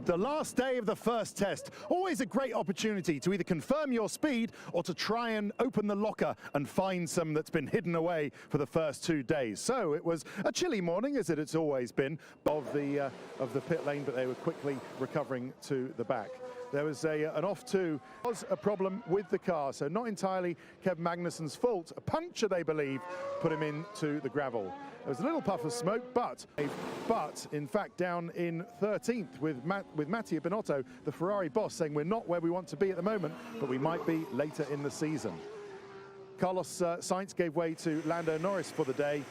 The last day of the first test, always a great opportunity to either confirm your speed or to try and open the locker and find some that's been hidden away for the first 2 days. So it was a chilly morning, as it's always been, of the pit lane, but they were quickly recovering to the back. There was an off-2, was a problem with the car, so not entirely Kevin Magnussen's fault. A puncture, they believe, put him into the gravel. There was a little puff of smoke, but in fact down in 13th with Mattia Binotto, the Ferrari boss, saying we're not where we want to be at the moment, but we might be later in the season. Carlos Sainz gave way to Lando Norris for the day,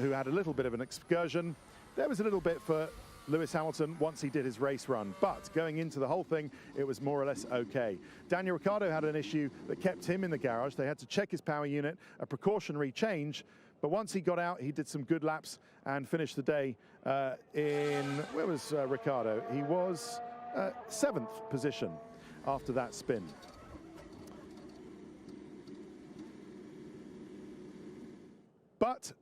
who had a little bit of an excursion. There was a little bit for Lewis Hamilton once he did his race run, but going into the whole thing, it was more or less okay. Daniel Ricciardo had an issue that kept him in the garage. They had to check his power unit, a precautionary change, but once he got out, he did some good laps and finished the day where was Ricciardo? He was 7th position after that spin. But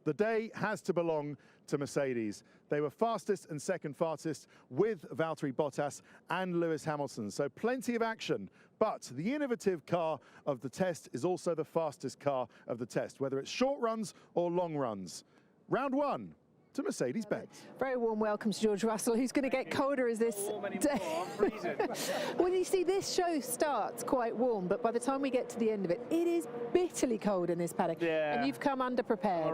the day has to belong to Mercedes. They were fastest and second fastest with Valtteri Bottas and Lewis Hamilton. So plenty of action, but the innovative car of the test is also the fastest car of the test, whether it's short runs or long runs. Round 1 to Mercedes-Benz. Very warm welcome to George Russell, who's going to get colder as this day. Well, you see, this show starts quite warm, but by the time we get to the end of it, it is bitterly cold in this paddock. Yeah. And you've come underprepared.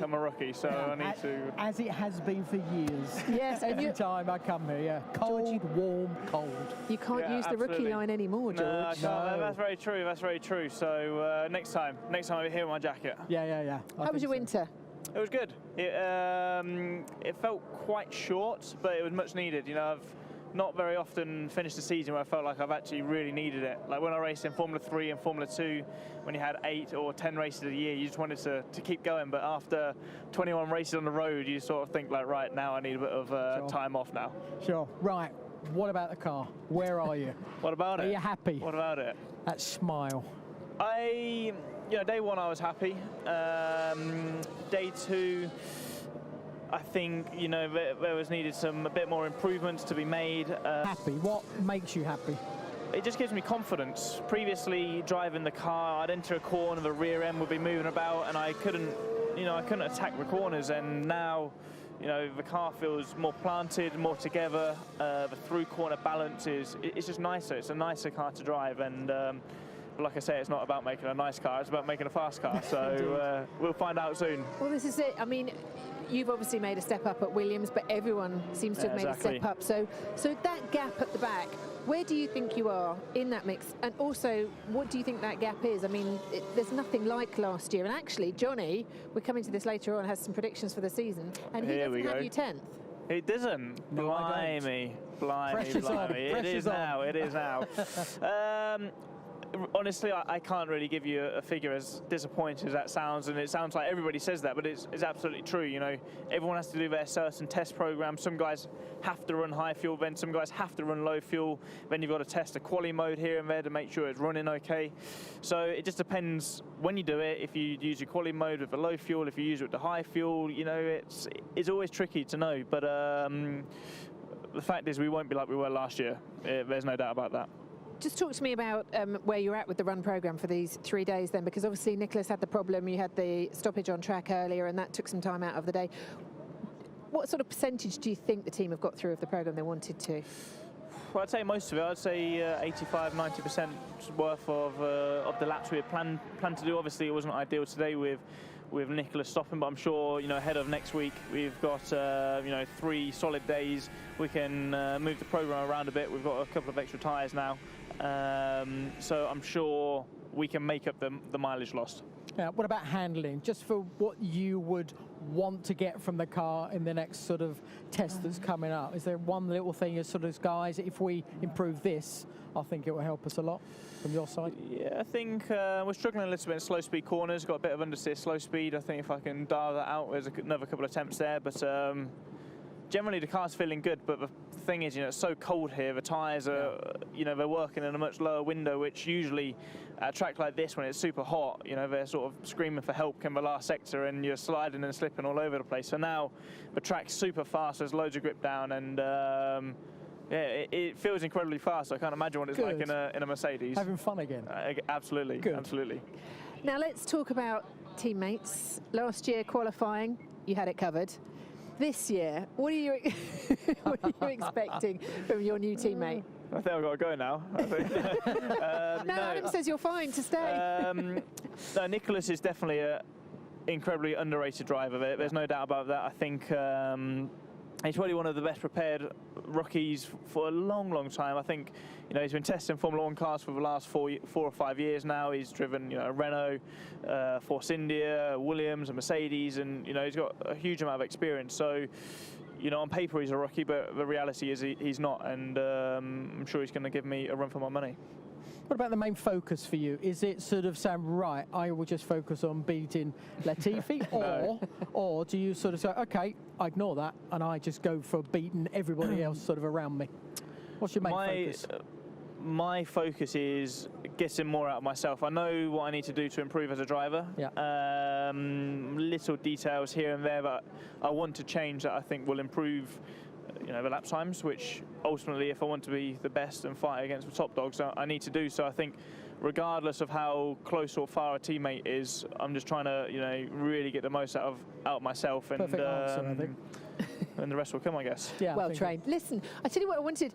I'm a rookie, so I need to... As it has been for years. Yes, and every time I come here, yeah. Cold, George, warm, cold. You can't use absolutely. The rookie line anymore, George. No, that's very true, that's very true. So next time I'll be here with my jacket. Yeah. How was your winter? It was good. It felt quite short, but it was much needed. You know, I've not very often finished a season where I felt like I've actually really needed it. Like when I raced in Formula 3 and Formula 2, when you had 8 or 10 races a year, you just wanted to keep going. But after 21 races on the road, you sort of think like, right, now I need a bit of time off now. Sure. Right. What about the car? Where are you? What about it? Are you happy? What about it? That smile. Day 1 I was happy. Day 2, I think there was needed a bit more improvements to be made. Happy. What makes you happy? It just gives me confidence. Previously, driving the car, I'd enter a corner, the rear end would be moving about, and I couldn't attack the corners. And now, the car feels more planted, more together. The through corner balance it's just nicer. It's a nicer car to drive, and. Like I say, it's not about making a nice car, it's about making a fast car, so we'll find out soon. Well, this is it. I mean, you've obviously made a step up at Williams, but everyone seems to have made a step up. So that gap at the back, where do you think you are in that mix? And also, what do you think that gap is? I mean, there's nothing like last year. And actually, Johnny, we're coming to this later on, has some predictions for the season, and he doesn't have you 10th. It doesn't. No, blimey. It is now. Honestly, I can't really give you a figure, as disappointing as that sounds, and it sounds like everybody says that, but it's absolutely true. Everyone has to do their certain test program. Some guys have to run high fuel, then some guys have to run low fuel. Then you've got to test a quali mode here and there to make sure it's running okay. So it just depends when you do it. If you use your quali mode with the low fuel, if you use it with the high fuel, it's always tricky to know. But the fact is, we won't be like we were last year. There's no doubt about that. Just talk to me about where you're at with the run programme for these 3 days then, because obviously Nicholas had the problem, you had the stoppage on track earlier, and that took some time out of the day. What sort of percentage do you think the team have got through of the programme they wanted to? Well, I'd say most of it. I'd say 85–90% worth of the laps we had planned to do. Obviously, it wasn't ideal today with Nicholas stopping, but I'm sure ahead of next week we've got 3 solid days. We can move the program around a bit. We've got a couple of extra tyres now, so I'm sure we can make up the mileage lost. What about handling? Just for what you would want to get from the car in the next sort of test that's coming up, is there one little thing as sort of guys, if we improve this, I think it will help us a lot from your side? Yeah, I think we're struggling a little bit in slow speed corners. Got a bit of understeer slow speed. I think if I can dial that out, there's another couple of attempts there. But generally the car's feeling good. But the thing is, it's so cold here. The tyres are, they're working in a much lower window, which usually at a track like this, when it's super hot, they're sort of screaming for help in the last sector, and you're sliding and slipping all over the place. So now the track's super fast. There's loads of grip down, and Yeah, it feels incredibly fast. I can't imagine what it's like in a Mercedes. Having fun again. Absolutely, absolutely. Now let's talk about teammates. Last year qualifying, you had it covered. This year, what are you expecting from your new teammate? I think I've got to go now. I think. No, Adam says you're fine to stay. No, Nicholas is definitely an incredibly underrated driver. There's no doubt about that. I think he's probably one of the best prepared rookies for a long, long time. I think, he's been testing Formula One cars for the last 4 or 5 years now. He's driven, Renault, Force India, Williams, and Mercedes, and he's got a huge amount of experience. So, on paper he's a rookie, but the reality is he's not, and I'm sure he's going to give me a run for my money. What about the main focus for you? Is it sort of saying, right, I will just focus on beating Latifi, or do you sort of say, okay, I ignore that and I just go for beating everybody else sort of around me? What's your main focus? My focus is getting more out of myself. I know what I need to do to improve as a driver. Yeah. Little details here and there that I want to change that I think will improve the lap times, which ultimately, if I want to be the best and fight against the top dogs, I need to do. So I think regardless of how close or far a teammate is, I'm just trying to really get the most out of myself. Perfect answer, I think. And the rest will come, I guess. Yeah, well trained. Listen, I tell you what I wanted.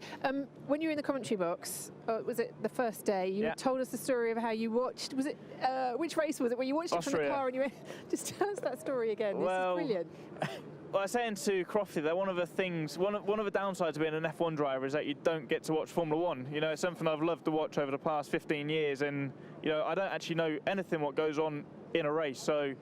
When you were in the commentary box, was it the first day? You told us the story of how you watched. Was it which race was it? Where you watched it from the car and you went, just tell us that story again. Well, this is brilliant. Well, I was saying to Crofty that one of the downsides of being an F1 driver is that you don't get to watch Formula One. It's something I've loved to watch over the past 15 years, and I don't actually know anything what goes on in a race. So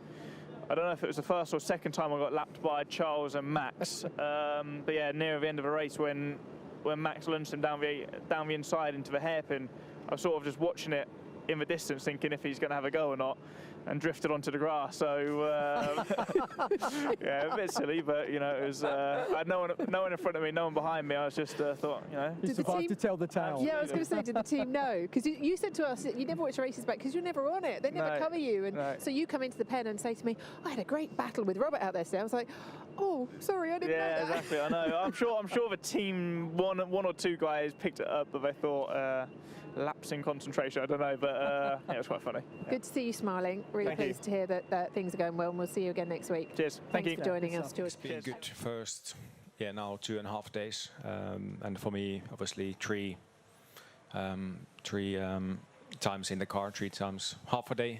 I don't know if it was the first or second time I got lapped by Charles and Max. But yeah, near the end of a race when Max lunged him down the inside into the hairpin, I was sort of just watching it in the distance, thinking if he's going to have a go or not, and drifted onto the grass. So yeah, a bit silly, but it was. I had no one in front of me, no one behind me. I was just thought, It's about to tell the tale. Yeah, I was going to say, did the team know? Because you said to us that you never watch races back because you're never on it. They never cover you, and so you come into the pen and say to me, "I had a great battle with Robert out there today." I was like, "Oh, sorry, I didn't know that." Yeah, exactly. I know. I'm sure the team one or two guys picked it up, but they thought. Lapse in concentration, I don't know, but yeah, it was quite funny. Yeah. Good to see you smiling. Really pleased to hear that things are going well, and we'll see you again next week. Cheers. Thanks for joining us, George. It's been good first, now 2.5 days, and for me, obviously, three times in the car, 3 times half a day.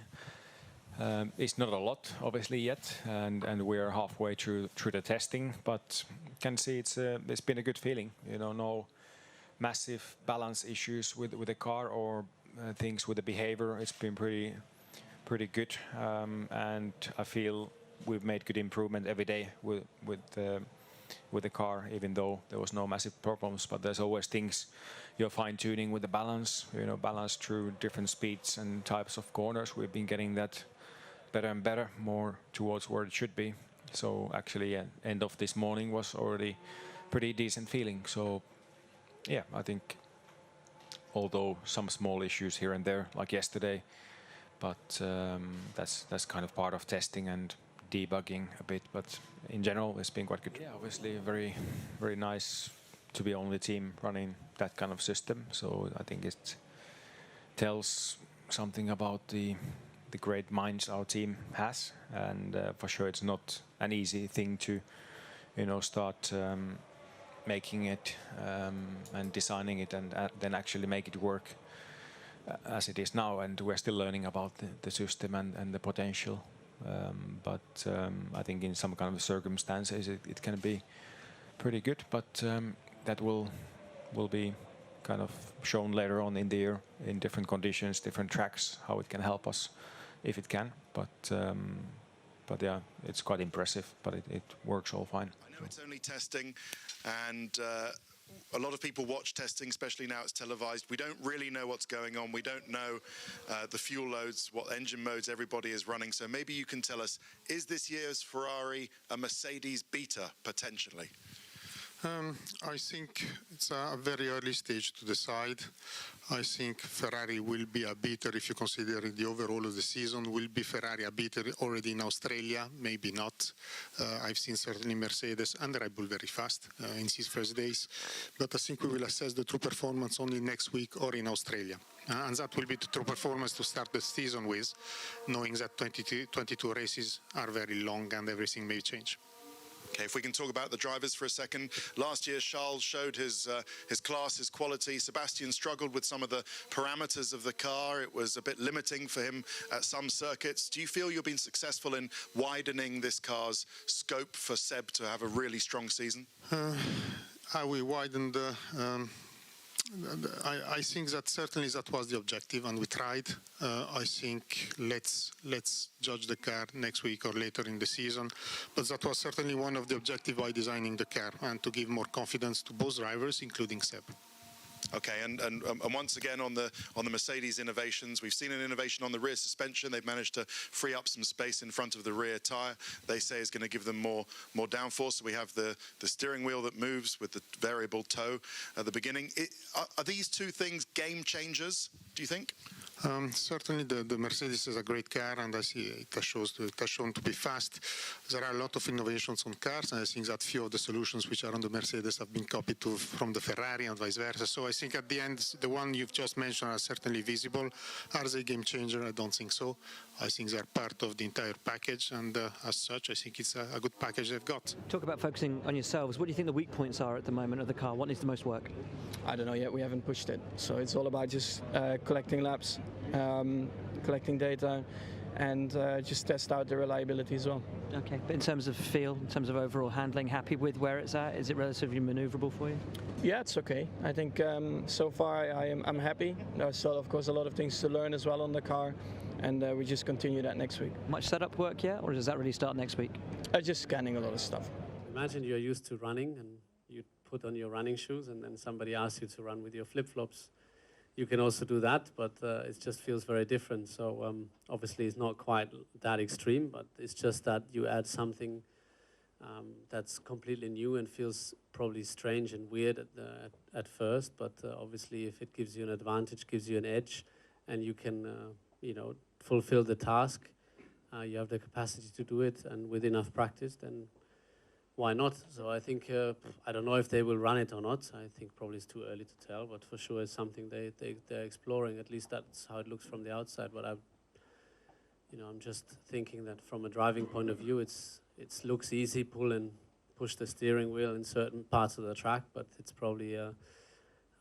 It's not a lot, obviously, yet, and we're halfway through the testing, but can see it's been a good feeling. No massive balance issues with the car or things with the behavior. It's been pretty good, and I feel we've made good improvement every day with the car, even though there was no massive problems. But there's always things you're fine-tuning with the balance, balance through different speeds and types of corners. We've been getting that better and better, more towards where it should be. So actually, end of this morning was already pretty decent feeling. So yeah, I think, although some small issues here and there, like yesterday, but that's kind of part of testing and debugging a bit. But in general, it's been quite good. Yeah, obviously, very, very nice to be on the team running that kind of system. So I think it tells something about the great minds our team has, and for sure, it's not an easy thing to, start. Making it and designing it and then actually make it work as it is now, and we're still learning about the system and the potential, but I think in some kind of circumstances it can be pretty good, but that will be kind of shown later on in the year in different conditions, different tracks, how it can help us if it can, but yeah, it's quite impressive, but it works all fine. I know it's only testing, and a lot of people watch testing, especially now it's televised. We don't really know what's going on. We don't know the fuel loads, what engine modes everybody is running. So maybe you can tell us, is this year's Ferrari a Mercedes beta, potentially? I think it's a very early stage to decide. I think Ferrari will be a beater if you consider the overall of the season. Will be Ferrari a beater already in Australia? Maybe not. I've seen certainly Mercedes and Red Bull very fast in these first days. But I think we will assess the true performance only next week or in Australia. And that will be the true performance to start the season with, knowing that 22 races are very long and everything may change. Okay, if we can talk about the drivers for a second. Last year, Charles showed his class, his quality. Sebastian struggled with some of the parameters of the car. It was a bit limiting for him at some circuits. Do you feel you've been successful in widening this car's scope for Seb to have a really strong season? We widened I think that certainly that was the objective, and we tried. I think let's judge the car next week or later in the season. But that was certainly one of the objectives by designing the car, and to give more confidence to both drivers, including Seb. Okay, and once again on the Mercedes innovations, we've seen an innovation on the rear suspension. They've managed to free up some space in front of the rear tyre. They say is going to give them more downforce. So we have the steering wheel that moves with the variable toe at the beginning. Are these two things game changers, do you think? Certainly the Mercedes is a great car, and I see it has shown to be fast. There are a lot of innovations on cars, and I think that few of the solutions which are on the Mercedes have been copied from the Ferrari and vice versa. So I think at the end, the one you've just mentioned are certainly visible. Are they game changer? I don't think so. I think they're part of the entire package, and as such, I think it's a good package they've got. Talk about focusing on yourselves. What do you think the weak points are at the moment of the car? What needs the most work? I don't know yet. We haven't pushed it. So it's all about just collecting laps, collecting data, and just test out the reliability as well. Okay, but in terms of feel, in terms of overall handling, happy with where it's at? Is it relatively manoeuvrable for you? Yeah, it's okay. I think so far I'm happy. There's still, of course, a lot of things to learn as well on the car, and we just continue that next week. Much setup work yet, or does that really start next week? Just scanning a lot of stuff. Imagine you're used to running and you put on your running shoes, and then somebody asks you to run with your flip-flops. You can also do that, but it just feels very different. So obviously it's not quite that extreme, but it's just that you add something that's completely new and feels probably strange and weird at first. But obviously if it gives you an advantage, gives you an edge, and you can fulfill the task, you have the capacity to do it, and with enough practice, then why not? So I think, I don't know if they will run it or not. I think probably it's too early to tell, but for sure it's something they're exploring. At least that's how it looks from the outside. But I'm just thinking that from a driving point of view, it looks easy, push the steering wheel in certain parts of the track, but it's probably,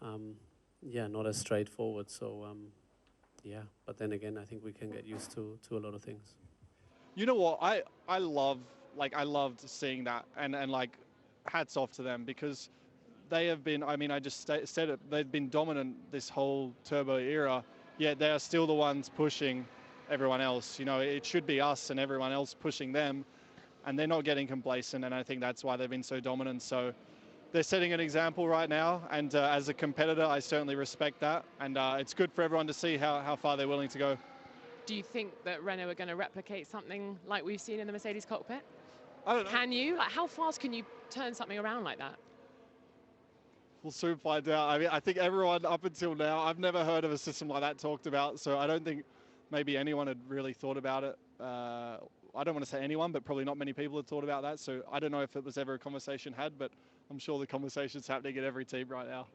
not as straightforward. So, but then again, I think we can get used to a lot of things. You know what? I loved seeing that, and hats off to them, because they have been, I just said it, they've been dominant this whole turbo era, yet they are still the ones pushing everyone else. It should be us and everyone else pushing them, and they're not getting complacent, and I think that's why they've been so dominant. So they're setting an example right now, and as a competitor, I certainly respect that, and it's good for everyone to see how far they're willing to go. Do you think that Renault are going to replicate something like we've seen in the Mercedes cockpit? I don't know. Can you? How fast can you turn something around like that? We'll soon find out. I think everyone up until now, I've never heard of a system like that talked about, so I don't think maybe anyone had really thought about it. I don't want to say anyone, but probably not many people had thought about that, so I don't know if it was ever a conversation had, but I'm sure the conversation's happening at every team right now.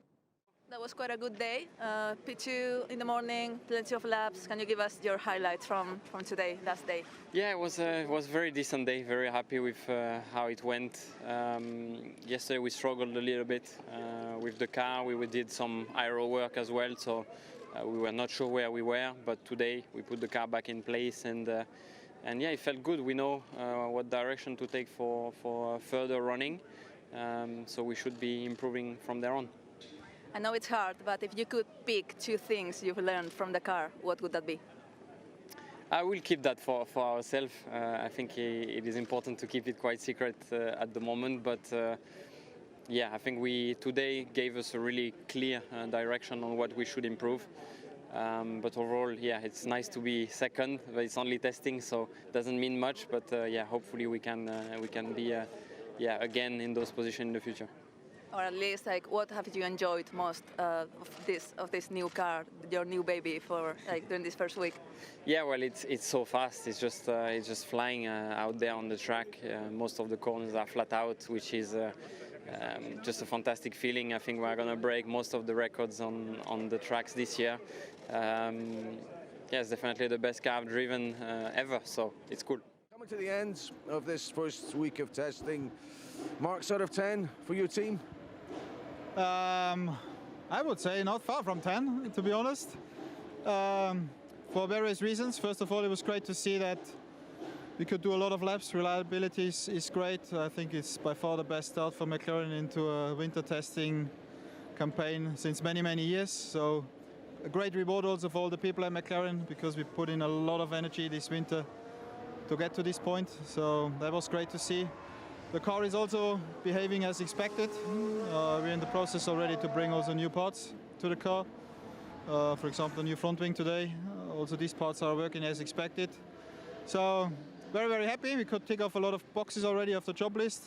That was quite a good day. P2 in the morning, plenty of laps. Can you give us your highlights from today, last day? Yeah, it was a very decent day. Very happy with how it went. Yesterday we struggled a little bit with the car. We did some aero work as well, so we were not sure where we were. But today we put the car back in place, and yeah, it felt good. We know what direction to take for further running, so we should be improving from there on. I know it's hard, but if you could pick two things you've learned from the car, what would that be? I will keep that for ourselves. I think it is important to keep it quite secret at the moment, but yeah, I think today gave us a really clear direction on what we should improve. But overall, yeah, it's nice to be second, but it's only testing, so it doesn't mean much. But yeah, hopefully we can be again in those positions in the future. Or at least, like, what have you enjoyed most of this new car, your new baby, for like during this first week? Yeah, well, it's so fast. It's just flying out there on the track. Most of the corners are flat out, which is just a fantastic feeling. I think we're going to break most of the records on the tracks this year. Yeah, it's definitely the best car I've driven ever, so it's cool. Coming to the end of this first week of testing, marks out of 10 for your team? I would say not far from 10, to be honest. For various reasons. First of all, it was great to see that we could do a lot of laps. Reliability is great. I think it's by far the best start for McLaren into a winter testing campaign since many, many years. So a great reward also for all the people at McLaren, because we put in a lot of energy this winter to get to this point. So that was great to see. The car is also behaving as expected. We're in the process already to bring also new parts to the car. For example, the new front wing today. Also these parts are working as expected. So very, very happy. We could tick off a lot of boxes already off the job list.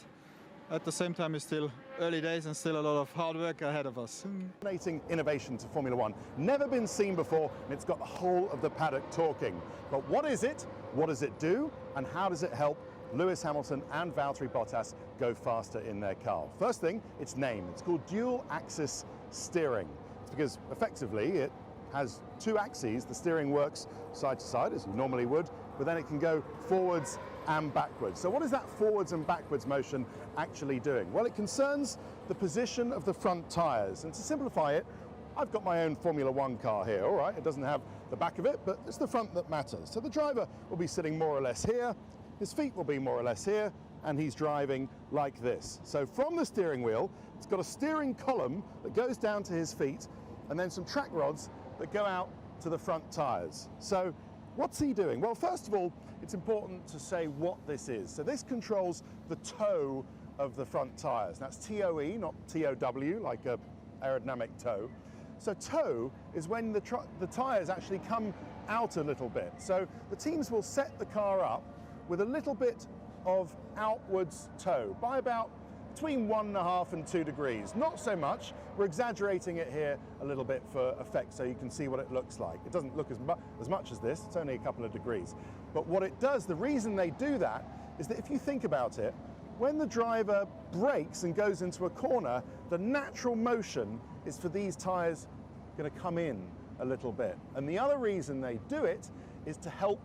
At the same time, it's still early days and still a lot of hard work ahead of us. Fascinating innovation to Formula One. Never been seen before, and it's got the whole of the paddock talking. But what is it? What does it do? And how does it help Lewis Hamilton and Valtteri Bottas go faster in their car? First thing, its name. It's called dual axis steering. It's because effectively it has two axes. The steering works side to side as you normally would, but then it can go forwards and backwards. So what is that forwards and backwards motion actually doing? Well, it concerns the position of the front tyres. And to simplify it, I've got my own Formula One car here, all right? It doesn't have the back of it, but it's the front that matters. So the driver will be sitting more or less here, his feet will be more or less here, and he's driving like this. So from the steering wheel, it's got a steering column that goes down to his feet, and then some track rods that go out to the front tyres. So what's he doing? Well, first of all, it's important to say what this is. So this controls the toe of the front tyres. That's TOE, not TOW, like a aerodynamic toe. So toe is when the tyres actually come out a little bit. So the teams will set the car up with a little bit of outwards toe by about between 1.5 and 2 degrees. Not so much. We're exaggerating it here a little bit for effect so you can see what it looks like. It doesn't look as much as this. It's only a couple of degrees. But what it does, the reason they do that is that if you think about it, when the driver brakes and goes into a corner, the natural motion is for these tyres going to come in a little bit. And the other reason they do it is to help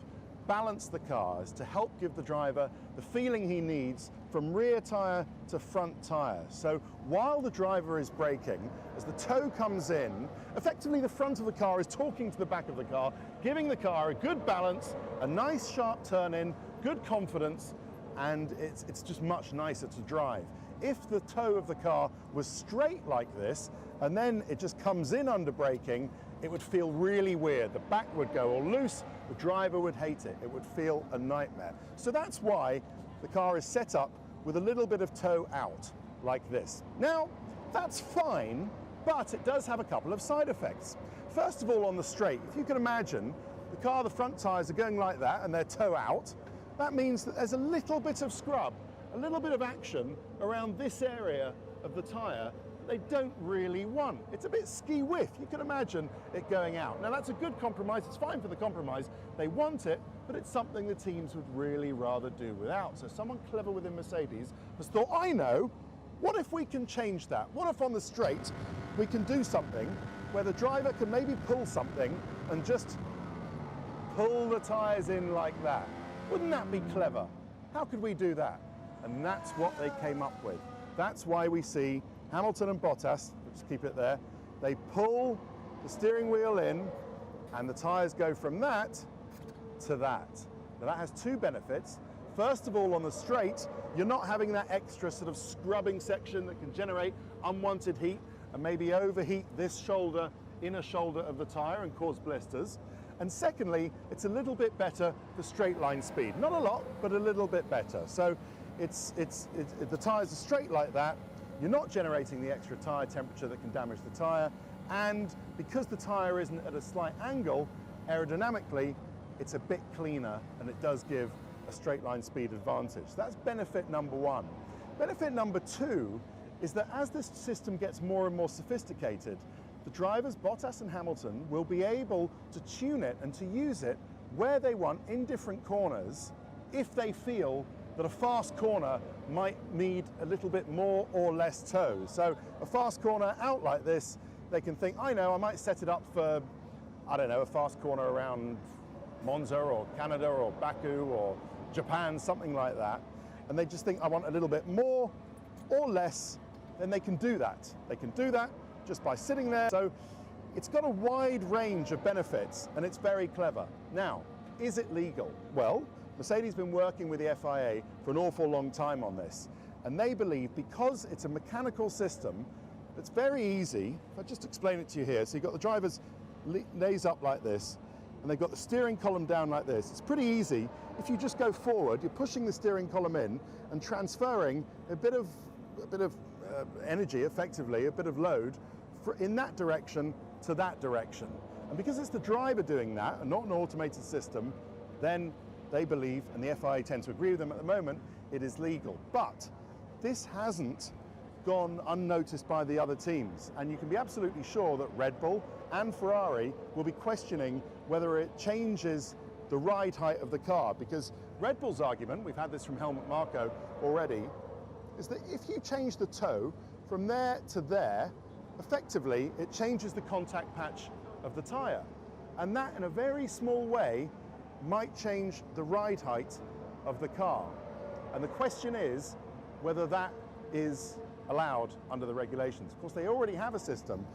balance the cars, to help give the driver the feeling he needs from rear tyre to front tyre. So while the driver is braking, as the toe comes in, effectively the front of the car is talking to the back of the car, giving the car a good balance, a nice sharp turn in, good confidence, and it's just much nicer to drive. If the toe of the car was straight like this, and then it just comes in under braking, it would feel really weird. The back would go all loose, the driver would hate it. It would feel a nightmare. So that's why the car is set up with a little bit of toe out, like this. Now, that's fine, but it does have a couple of side effects. First of all, on the straight, if you can imagine, the front tyres are going like that and they're toe out. That means that there's a little bit of scrub, a little bit of action around this area of the tyre they don't really want. It's a bit ski-whiff. You can imagine it going out. Now that's a good compromise. It's fine for the compromise. They want it, but it's something the teams would really rather do without. So someone clever within Mercedes has thought, I know, what if we can change that? What if on the straight we can do something where the driver can maybe pull something and just pull the tyres in like that? Wouldn't that be clever? How could we do that? And that's what they came up with. That's why we see Hamilton and Bottas, we'll just keep it there, they pull the steering wheel in and the tyres go from that to that. Now that has two benefits. First of all, on the straight, you're not having that extra sort of scrubbing section that can generate unwanted heat and maybe overheat this shoulder, inner shoulder of the tyre and cause blisters. And secondly, it's a little bit better for straight line speed. Not a lot, but a little bit better. So the tyres are straight like that. You're not generating the extra tyre temperature that can damage the tyre, and because the tyre isn't at a slight angle, aerodynamically, it's a bit cleaner and it does give a straight line speed advantage. So that's benefit number one. Benefit number two is that as this system gets more and more sophisticated, the drivers, Bottas and Hamilton, will be able to tune it and to use it where they want in different corners if they feel that a fast corner might need a little bit more or less toe. So a fast corner out like this, they can think, I know, I might set it up for, I don't know, a fast corner around Monza or Canada or Baku or Japan, something like that. And they just think, I want a little bit more or less, then they can do that. They can do that just by sitting there. So it's got a wide range of benefits and it's very clever. Now, is it legal? Well, Mercedes has been working with the FIA for an awful long time on this. And they believe because it's a mechanical system, it's very easy. If I just explain it to you here. So you've got the drivers lays up like this, and they've got the steering column down like this. It's pretty easy. If you just go forward, you're pushing the steering column in and transferring a bit of energy, effectively, a bit of load, in that direction to that direction. And because it's the driver doing that and not an automated system, then they believe, and the FIA tend to agree with them at the moment, it is legal. But this hasn't gone unnoticed by the other teams. And you can be absolutely sure that Red Bull and Ferrari will be questioning whether it changes the ride height of the car. Because Red Bull's argument, we've had this from Helmut Marko already, is that if you change the toe from there to there, effectively it changes the contact patch of the tyre. And that, in a very small way, might change the ride height of the car. And the question is whether that is allowed under the regulations. Of course, they already have a system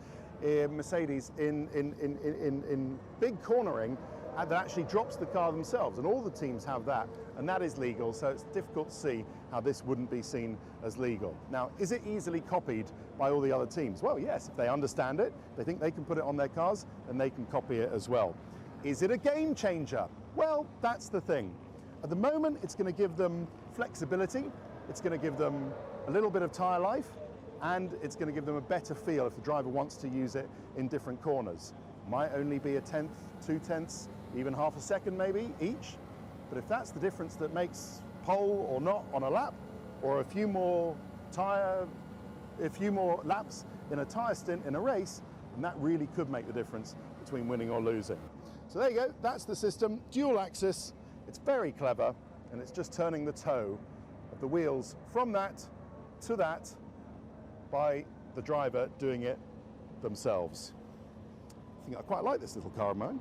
in Mercedes in big cornering that actually drops the car themselves, and all the teams have that, and that is legal, so it's difficult to see how this wouldn't be seen as legal. Now, is it easily copied by all the other teams? Well, yes, if they understand it, they think they can put it on their cars, and they can copy it as well. Is it a game changer? Well, that's the thing. At the moment, it's going to give them flexibility, it's going to give them a little bit of tyre life, and it's going to give them a better feel if the driver wants to use it in different corners. Might only be a tenth, 2/10, even half a second maybe each, but if that's the difference that makes pole or not on a lap, or a few more laps in a tyre stint in a race, then that really could make the difference between winning or losing. So there you go, that's the system, dual axis. It's very clever, and it's just turning the toe of the wheels from that to that by the driver doing it themselves. I think I quite like this little car of mine.